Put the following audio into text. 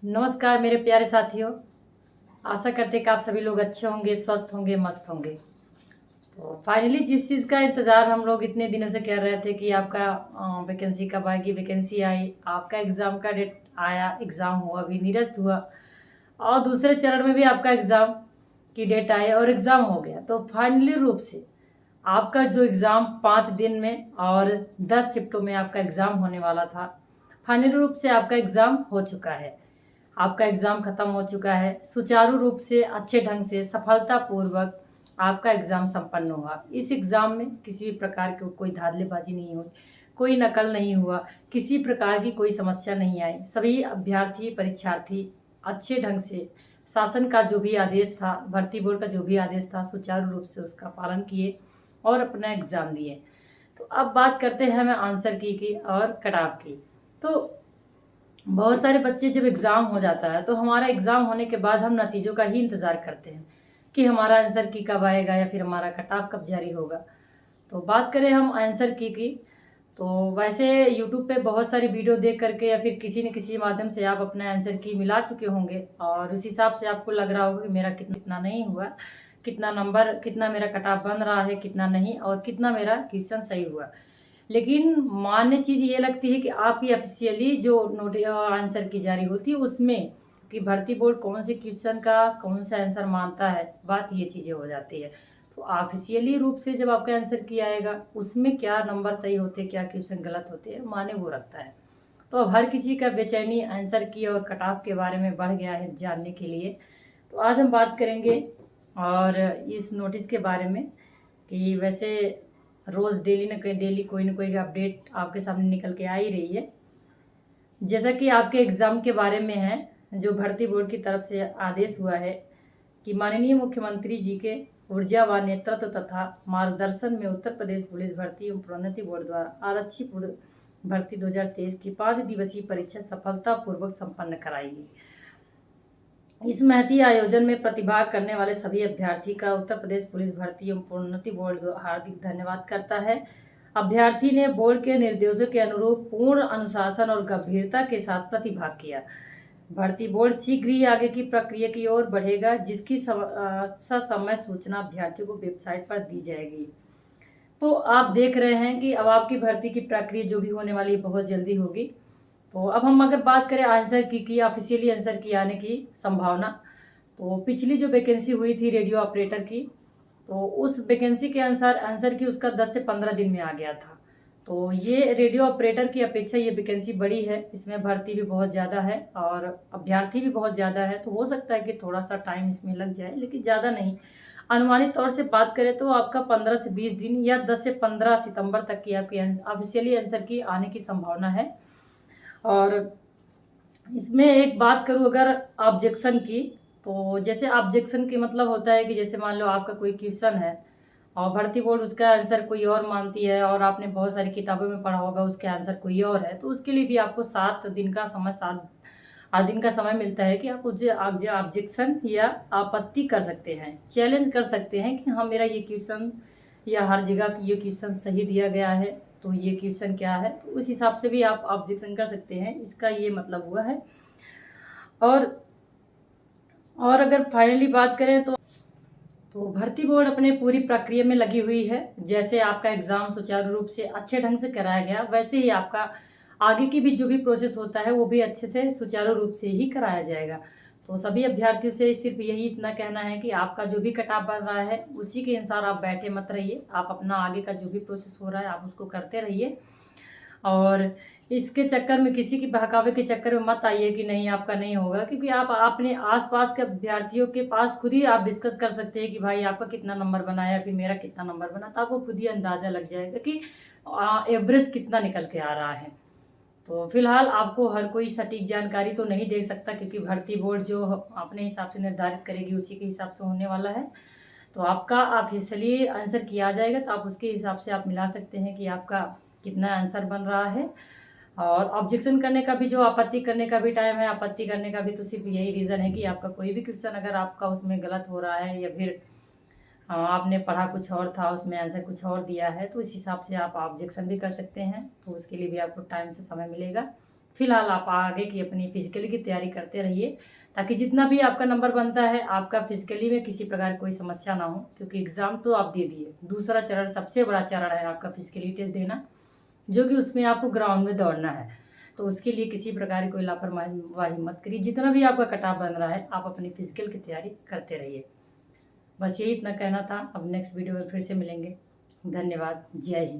नमस्कार मेरे प्यारे साथियों। आशा करते हैं कि आप सभी लोग अच्छे होंगे, स्वस्थ होंगे, मस्त होंगे। तो फाइनली जिस चीज़ का इंतज़ार हम लोग इतने दिनों से कर रहे थे कि आपका वैकेंसी कब आएगी, वैकेंसी आई, आपका एग्ज़ाम का डेट आया, एग्ज़ाम हुआ, अभी निरस्त हुआ और दूसरे चरण में भी आपका एग्ज़ाम की डेट आई और एग्ज़ाम हो गया। तो फाइनली रूप से आपका जो एग्ज़ाम 5 दिन में और 10 शिफ्टों में आपका एग्ज़ाम होने वाला था, फाइनली रूप से आपका एग्ज़ाम हो चुका है। आपका एग्ज़ाम ख़त्म हो चुका है। सुचारू रूप से, अच्छे ढंग से, सफलतापूर्वक आपका एग्ज़ाम संपन्न हुआ। इस एग्ज़ाम में किसी भी प्रकार की कोई धाँधलीबाज़ी नहीं हुई, कोई नकल नहीं हुआ, किसी प्रकार की कोई समस्या नहीं आई। सभी अभ्यर्थी, परीक्षार्थी अच्छे ढंग से शासन का जो भी आदेश था, भर्ती बोर्ड का जो भी आदेश था, सुचारू रूप से उसका पालन किए और अपना एग्ज़ाम दिए। तो अब बात करते हैं हमें आंसर की और कट ऑफ की। तो बहुत सारे बच्चे जब एग्ज़ाम हो जाता है तो हमारा एग्ज़ाम होने के बाद हम नतीजों का ही इंतज़ार करते हैं कि हमारा आंसर की कब आएगा या फिर हमारा कट ऑफ कब जारी होगा। तो बात करें हम आंसर की तो वैसे यूट्यूब पे बहुत सारी वीडियो देख करके या फिर किसी न किसी माध्यम से आप अपना आंसर की मिला चुके होंगे और उस हिसाब से आपको लग रहा होगा कि मेरा कितना कितना नहीं हुआ, कितना नंबर, कितना मेरा कट ऑफ बन रहा है, कितना नहीं और कितना मेरा क्वेश्चन सही हुआ। लेकिन मान्य चीज़ ये लगती है कि आपकी ऑफिशियली जो नोटिस आंसर की जारी होती है उसमें कि भर्ती बोर्ड कौन से क्वेश्चन का कौन सा आंसर मानता है, बात ये चीज़ें हो जाती है। तो ऑफिशियली रूप से जब आपका आंसर किया आएगा उसमें क्या नंबर सही होते हैं, क्या क्वेश्चन गलत होते हैं, माने वो रखता है। तो अब हर किसी का बेचैनी आंसर की और कट ऑफ के बारे में बढ़ गया है जानने के लिए। तो आज हम बात करेंगे और इस नोटिस के बारे में कि वैसे रोज़ डेली कोई ना कोई अपडेट आपके सामने निकल के आ ही रही है। जैसा कि आपके एग्ज़ाम के बारे में है, जो भर्ती बोर्ड की तरफ से आदेश हुआ है कि माननीय मुख्यमंत्री जी के ऊर्जा व नेतृत्व तथा मार्गदर्शन में उत्तर प्रदेश पुलिस भर्ती एवं प्रोन्नति बोर्ड द्वारा आरक्षी भर्ती 2023 की 5 दिवसीय परीक्षा सफलतापूर्वक संपन्न कराई गई। इस महती आयोजन में प्रतिभाग करने वाले सभी अभ्यर्थी का उत्तर प्रदेश पुलिस भर्ती एवं प्रोन्नति बोर्ड हार्दिक धन्यवाद करता है। अभ्यर्थी ने बोर्ड के निर्देशों के अनुरूप पूर्ण अनुशासन और गंभीरता के साथ प्रतिभाग किया। भर्ती बोर्ड शीघ्र ही आगे की प्रक्रिया की ओर बढ़ेगा, जिसकी ससमय सूचना अभ्यर्थियों को वेबसाइट पर दी जाएगी। तो आप देख रहे हैं कि अब आपकी भर्ती की प्रक्रिया जो भी होने वाली है बहुत जल्दी होगी। तो अब हम अगर बात करें आंसर की ऑफिशियली आंसर की आने की संभावना, तो पिछली जो वैकेंसी हुई थी रेडियो ऑपरेटर की, तो उस वैकेंसी के अनुसार आंसर की उसका 10 से 15 दिन में आ गया था। तो ये रेडियो ऑपरेटर की अपेक्षा ये वैकेंसी बड़ी है, इसमें भर्ती भी बहुत ज़्यादा है और अभ्यर्थी भी बहुत ज़्यादा है। तो हो सकता है कि थोड़ा सा टाइम इसमें लग जाए, लेकिन ज़्यादा नहीं। अनुमानित तौर से बात करें तो आपका 15 से 20 दिन या 10 से 15 सितंबर तक की आपकी ऑफिशियली आंसर की आने की संभावना है। और इसमें एक बात करूँ अगर ऑब्जेक्शन की, तो जैसे ऑब्जेक्शन की मतलब होता है कि जैसे मान लो आपका कोई क्वेश्चन है और भर्ती बोर्ड उसका आंसर कोई और मानती है और आपने बहुत सारी किताबों में पढ़ा होगा उसके आंसर कोई और है, तो उसके लिए भी आपको 7 दिन का समय मिलता है कि आप उस ऑब्जेक्शन या आपत्ति कर सकते हैं, चैलेंज कर सकते हैं कि हाँ मेरा ये क्वेश्चन या हर जगह ये क्वेश्चन सही दिया गया है, तो ये क्वेश्चन क्या है। तो उस हिसाब से भी आप ऑब्जेक्शन कर सकते हैं, इसका ये मतलब हुआ है। और अगर फाइनली बात करें तो भर्ती बोर्ड अपने पूरी प्रक्रिया में लगी हुई है। जैसे आपका एग्ज़ाम सुचारू रूप से अच्छे ढंग से कराया गया, वैसे ही आपका आगे की भी जो भी प्रोसेस होता है वो भी अच्छे से सुचारू रूप से ही कराया जाएगा। तो सभी अभ्यर्थियों से सिर्फ यही इतना कहना है कि आपका जो भी कट ऑफ बन रहा है उसी के अनुसार आप बैठे मत रहिए, आप अपना आगे का जो भी प्रोसेस हो रहा है आप उसको करते रहिए। और इसके चक्कर में, किसी की बहकावे के चक्कर में मत आइए कि नहीं आपका नहीं होगा, क्योंकि आप अपने आसपास के अभ्यर्थियों के पास खुद ही आप डिस्कस कर सकते हैं कि भाई आपका कितना नंबर बना या फिर मेरा कितना नंबर बना, तो आपको खुद ही अंदाज़ा लग जाएगा कि एवरेज कितना निकल के आ रहा है। तो फिलहाल आपको हर कोई सटीक जानकारी तो नहीं दे सकता, क्योंकि भर्ती बोर्ड जो अपने हिसाब से निर्धारित करेगी उसी के हिसाब से होने वाला है। तो आपका ऑफिशियली आंसर किया जाएगा तो आप उसके हिसाब से आप मिला सकते हैं कि आपका कितना आंसर बन रहा है। और ऑब्जेक्शन करने का भी, जो आपत्ति करने का भी टाइम है, आपत्ति करने का भी तो सिर्फ यही रीज़न है कि आपका कोई भी क्वेश्चन अगर आपका उसमें गलत हो रहा है या फिर आपने पढ़ा कुछ और था उसमें आंसर कुछ और दिया है, तो इस हिसाब से आप ऑब्जेक्शन भी कर सकते हैं। तो उसके लिए भी आपको टाइम से समय मिलेगा। फिलहाल आप आगे की अपनी फिजिकली की तैयारी करते रहिए, ताकि जितना भी आपका नंबर बनता है आपका फिजिकली में किसी प्रकार कोई समस्या ना हो, क्योंकि एग्ज़ाम तो आप दे दिए। दूसरा चरण सबसे बड़ा चरण है आपका फिजिकली टेस्ट देना, जो कि उसमें आपको ग्राउंड में दौड़ना है। तो उसके लिए किसी प्रकार की कोई लापरवाही मत करिए। जितना भी आपका कट-ऑफ बन रहा है आप अपनी फिजिकल की तैयारी करते रहिए। बस यही इतना कहना था। अब नेक्स्ट वीडियो में फिर से मिलेंगे। धन्यवाद। जय हिंद।